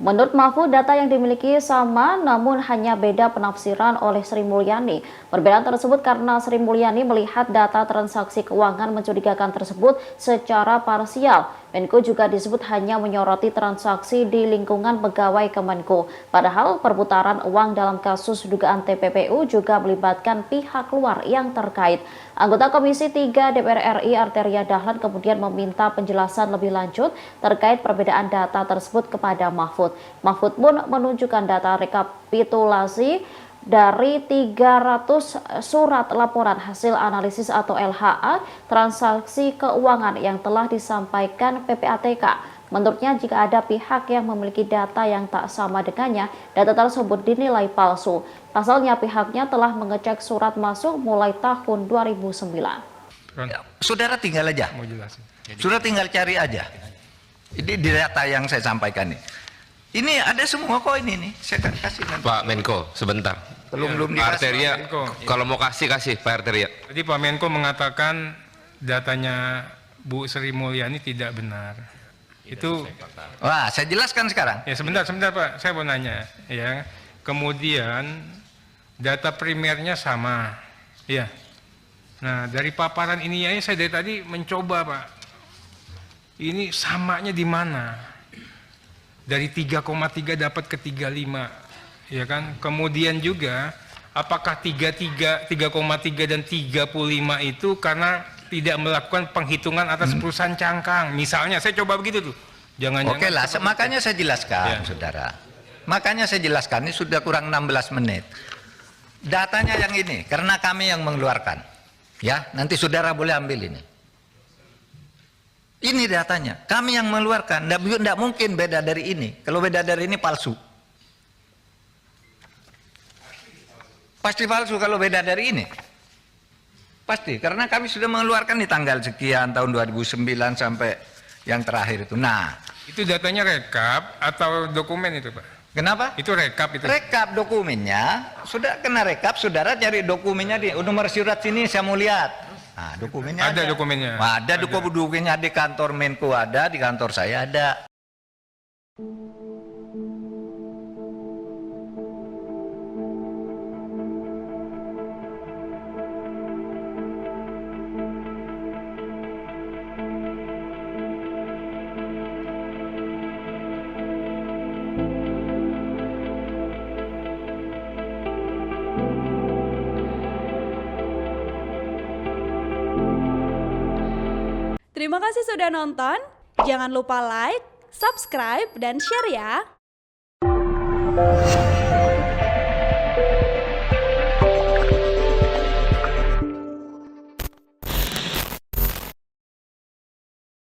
Menurut Mahfud, data yang dimiliki sama namun hanya beda penafsiran oleh Sri Mulyani. Perbedaan tersebut karena Sri Mulyani melihat data transaksi keuangan mencurigakan tersebut secara parsial. Menko juga disebut hanya menyoroti transaksi di lingkungan pegawai Kemenko. Padahal perputaran uang dalam kasus dugaan TPPU juga melibatkan pihak luar yang terkait. Anggota Komisi 3 DPR RI Arteria Dahlan kemudian meminta penjelasan lebih lanjut terkait perbedaan data tersebut kepada Mahfud. Mahfud pun menunjukkan data rekapitulasi dari 300 surat laporan hasil analisis atau LHA transaksi keuangan yang telah disampaikan PPATK. Menurutnya, jika ada pihak yang memiliki data yang tak sama dengannya, data tersebut dinilai palsu. Pasalnya, pihaknya telah mengecek surat masuk mulai tahun 2009. Saudara tinggal aja, sudah tinggal cari aja. Ini di data yang saya sampaikan nih. Ini ada semua kok ini nih. Saya kasih nanti. Pak Menko, sebentar. Belum Pak dikasih. Arteria, kalau mau kasih Pak Arteria. Jadi Pak Menko mengatakan datanya Bu Sri Mulyani tidak benar. Itu. Wah, saya jelaskan sekarang. Ya sebentar Pak, saya mau nanya. Ya, kemudian data primernya sama. Ya. Nah, dari paparan ini ya saya dari tadi mencoba Pak. Ini samanya di mana? Dari 3,3 dapat ke 35, ya kan? Kemudian juga apakah 3,3 dan 35 itu karena tidak melakukan penghitungan atas perusahaan cangkang? Misalnya, saya coba begitu tuh. Jangan-jangan. Oke lah, makanya saya jelaskan, saudara. Makanya saya jelaskan, ini sudah kurang 16 menit. Datanya yang ini, karena kami yang mengeluarkan. Ya, nanti saudara boleh ambil ini. Ini datanya, kami yang mengeluarkan, tidak mungkin beda dari ini. Kalau beda dari ini palsu. Pasti palsu kalau beda dari ini. Pasti, karena kami sudah mengeluarkan di tanggal sekian tahun 2009 sampai yang terakhir itu. Nah, itu datanya rekap atau dokumen itu Pak? Kenapa? Itu rekap itu. Rekap dokumennya, sudah kena rekap, saudara cari dokumennya di nomor surat sini saya mau lihat. Nah, dokumennya ada. Dokumennya. Ada dokumennya di kantor Menko ada, di kantor saya ada. Terima kasih sudah nonton. Jangan lupa like, subscribe, dan share ya.